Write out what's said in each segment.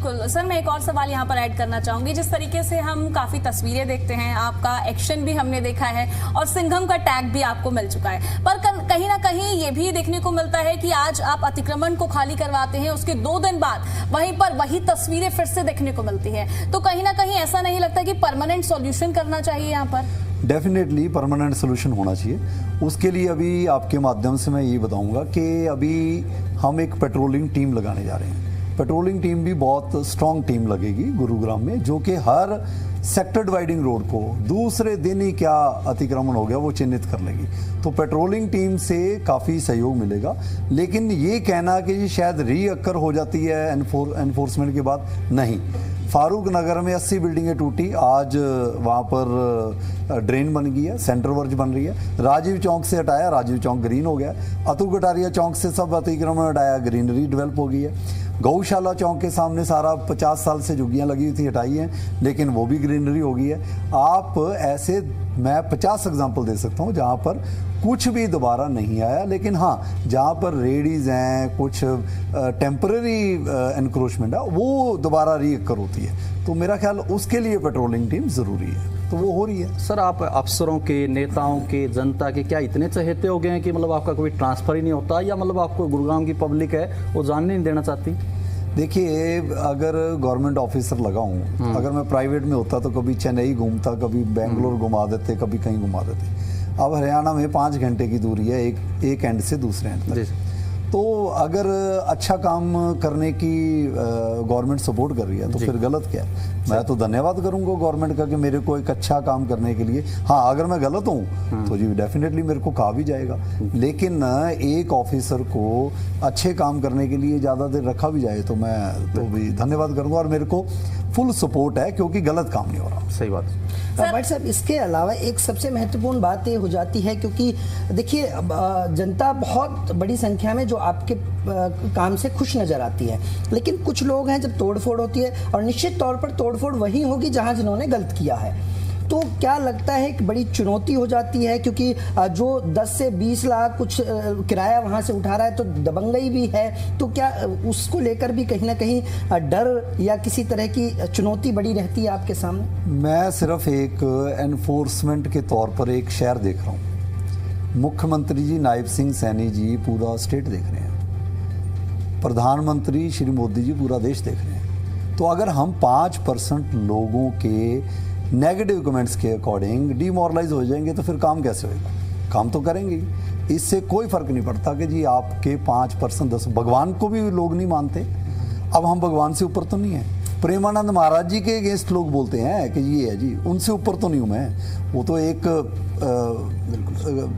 बिल्कुल सर, मैं एक और सवाल यहाँ पर ऐड करना चाहूंगी। जिस तरीके से हम काफी तस्वीरें देखते हैं, आपका एक्शन भी हमने देखा है और सिंघम का टैग भी आपको मिल चुका है, पर कहीं ना कहीं ये भी देखने को मिलता है कि आज आप अतिक्रमण को खाली करवाते हैं, उसके 2 दिन बाद वहीं पर वही तस्वीरें फिर से देखने को मिलती है। तो कहीं ना कहीं ऐसा नहीं लगता कि परमानेंट सॉल्यूशन करना चाहिए यहाँ पर? डेफिनेटली परमानेंट सोल्यूशन होना चाहिए। उसके लिए अभी आपके माध्यम से मैं ये बताऊंगा कि अभी हम एक पेट्रोलिंग टीम लगाने जा रहे हैं। पेट्रोलिंग टीम भी बहुत स्ट्रांग टीम लगेगी गुरुग्राम में, जो कि हर सेक्टर डिवाइडिंग रोड को दूसरे दिन ही क्या अतिक्रमण हो गया वो चिन्हित कर लेगी। तो पेट्रोलिंग टीम से काफ़ी सहयोग मिलेगा। लेकिन ये कहना कि ये शायद रीअक्कर हो जाती है एनफोर्समेंट के बाद, नहीं। फारूक नगर में 80 बिल्डिंगें टूटी, आज वहाँ पर ड्रेन बन गई है, सेंटर वर्ज बन रही है। राजीव चौक से हटाया, राजीव चौक ग्रीन हो गया। अतुल कटारिया चौक से सब अतिक्रमण हटाया, ग्रीनरी डेवलप हो गई है। गौशाला चौक के सामने सारा 50 साल से झुग्गियाँ लगी हुई थी, हटाई हैं, लेकिन वो भी ग्रीनरी हो गई है। आप ऐसे मैं 50 एग्जाम्पल दे सकता हूँ जहाँ पर कुछ भी दोबारा नहीं आया। लेकिन हाँ, जहाँ पर रेडीज हैं, कुछ टेम्पररी एनक्रोचमेंट है, वो दोबारा रीअक्कर होती है। तो मेरा ख्याल उसके लिए पेट्रोलिंग टीम ज़रूरी है, तो वो हो रही है। सर, आप अफसरों के, नेताओं के, जनता के क्या इतने चहेते हो गए हैं कि मतलब आपका कोई ट्रांसफर ही नहीं होता, या मतलब आपको गुरुग्राम की पब्लिक है वो जानने नहीं देना चाहती? देखिए, अगर गवर्नमेंट ऑफिसर लगा हूँ, अगर मैं प्राइवेट में होता तो कभी चेन्नई घूमता, कभी बेंगलोर घुमा देते, कभी कहीं घुमा देते। अब हरियाणा में 5 घंटे की दूरी है एक एंड से दूसरे एंड तक। तो अगर अच्छा काम करने की गवर्नमेंट सपोर्ट कर रही है तो फिर गलत क्या है? मैं तो धन्यवाद करूंगा गवर्नमेंट का कि मेरे को एक अच्छा काम करने के लिए। हाँ, अगर मैं गलत हूँ तो जी डेफिनेटली मेरे को कहा भी जाएगा, लेकिन एक ऑफिसर को अच्छे काम करने के लिए ज़्यादा देर रखा भी जाए तो मैं तो भी धन्यवाद करूंगा, और मेरे को फुल सपोर्ट है क्योंकि गलत काम नहीं हो रहा। सही बात। बट साहब, इसके अलावा एक सबसे महत्वपूर्ण बात ये हो जाती है, क्योंकि देखिए जनता बहुत बड़ी संख्या में जो आपके काम से खुश नजर आती है, लेकिन कुछ लोग हैं जब तोड़फोड़ होती है, और निश्चित तौर पर तोड़फोड़ वही होगी जहां जिन्होंने गलत किया है, तो क्या लगता है कि बड़ी चुनौती हो जाती है, क्योंकि जो 10 से 20 लाख कुछ किराया वहां से उठा रहा है तो दबंगई भी है, तो क्या उसको लेकर भी कहीं ना कहीं डर या किसी तरह की चुनौती बड़ी रहती है आपके सामने? मैं सिर्फ एक एनफोर्समेंट के तौर पर एक शहर देख रहा हूँ। मुख्यमंत्री जी नायब सिंह सैनी जी पूरा स्टेट देख रहे हैं, प्रधानमंत्री श्री मोदी जी पूरा देश देख रहे हैं। तो अगर हम 5% लोगों के नेगेटिव कमेंट्स के अकॉर्डिंग डिमोरलाइज हो जाएंगे तो फिर काम कैसे होगा? काम तो करेंगे, इससे कोई फर्क नहीं पड़ता कि जी आपके 5% 10। भगवान को भी लोग नहीं मानते। अब हम भगवान से ऊपर तो नहीं है। प्रेमानंद महाराज जी के अगेंस्ट लोग बोलते हैं कि ये है जी, उनसे ऊपर तो नहीं हूँ मैं। वो तो एक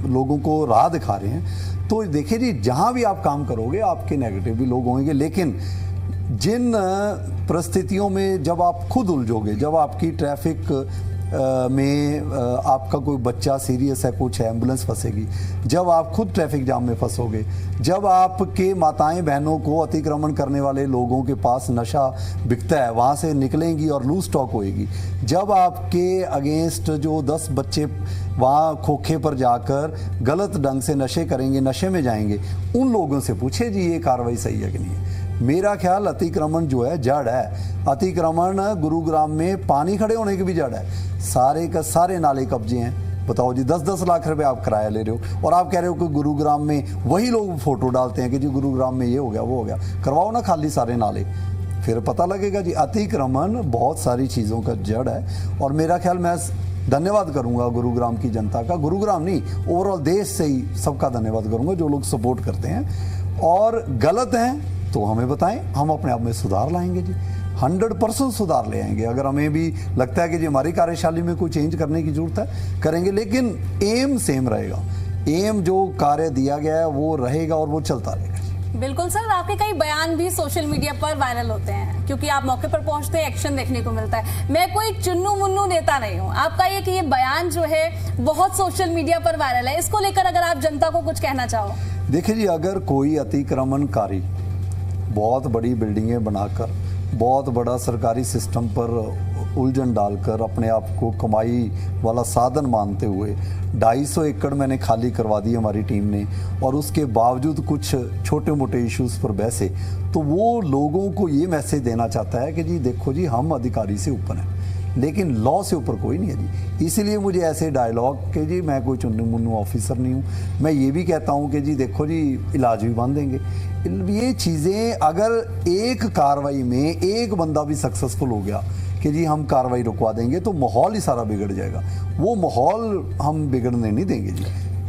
लोगों को राह दिखा रहे हैं। तो देखिए जी, जहाँ भी आप काम करोगे आपके नेगेटिव भी लोग होंगे, लेकिन जिन परिस्थितियों में जब आप खुद उलझोगे, जब आपकी ट्रैफिक में आपका कोई बच्चा सीरियस है, कुछ है, एम्बुलेंस फंसेगी, जब आप खुद ट्रैफिक जाम में फंसोगे, जब आपके माताएं बहनों को अतिक्रमण करने वाले लोगों के पास नशा बिकता है वहाँ से निकलेंगी और लूज स्टॉक होएगी, जब आपके अगेंस्ट जो 10 बच्चे वहाँ खोखे पर जाकर गलत ढंग से नशे करेंगे, नशे में जाएंगे, उन लोगों से पूछे जी ये कार्रवाई सही है कि नहीं है। मेरा ख्याल अतिक्रमण जो है जड़ है। अतिक्रमण गुरुग्राम में पानी खड़े होने की भी जड़ है। सारे का सारे नाले कब्जे हैं। बताओ जी, 10-10 लाख रुपए आप किराया ले रहे हो और आप कह रहे हो कि गुरुग्राम में वही लोग फोटो डालते हैं कि जी गुरुग्राम में ये हो गया वो हो गया। करवाओ ना खाली सारे नाले, फिर पता लगेगा जी। अतिक्रमण बहुत सारी चीज़ों का जड़ है, और मेरा ख्याल मैं धन्यवाद करूंगा गुरुग्राम की जनता का, गुरुग्राम नहीं ओवरऑल देश से ही सबका धन्यवाद करूंगा जो लोग सपोर्ट करते हैं। और गलत हैं तो हमें बताएं, हम अपने आप में सुधार लाएंगे जी, 100% सुधार ले आएंगे। अगर हमें भी लगता है कि जी हमारी कार्यशैली में कोई चेंज करने की जरूरत है, करेंगे, लेकिन एम सेम रहेगा। एम जो कार्य दिया गया है वो रहेगा और वो चलता रहेगा। बिल्कुल सर, आपके कई बयान भी सोशल मीडिया पर वायरल होते हैं क्योंकि आप मौके पर पहुंचते हैं, एक्शन देखने को मिलता है। मैं कोई चुन्नू मुन्नू नेता नहीं हूं। आपका ये बयान जो है बहुत सोशल मीडिया पर वायरल है, इसको लेकर अगर आप जनता को कुछ कहना चाहो। देखिए जी, अगर कोई अतिक्रमणकारी बहुत बड़ी बिल्डिंगें बनाकर बहुत बड़ा सरकारी सिस्टम पर उलझन डालकर अपने आप को कमाई वाला साधन मानते हुए 250 एकड़ मैंने खाली करवा दी हमारी टीम ने, और उसके बावजूद कुछ छोटे मोटे इश्यूज पर बहसे, तो वो लोगों को ये मैसेज देना चाहता है कि जी देखो जी हम अधिकारी से ऊपर हैं, लेकिन लॉ से ऊपर कोई नहीं है जी। इसीलिए मुझे ऐसे डायलॉग के जी मैं कोई चुन्नू मुन्नू ऑफिसर नहीं हूँ। मैं ये भी कहता हूँ कि जी देखो जी इलाज भी बांध देंगे। ये चीज़ें अगर एक कार्रवाई में एक बंदा भी सक्सेसफुल हो गया कि जी हम कार्रवाई रुकवा देंगे, तो माहौल ही सारा बिगड़ जाएगा। वो माहौल हम बिगड़ने नहीं देंगे जी।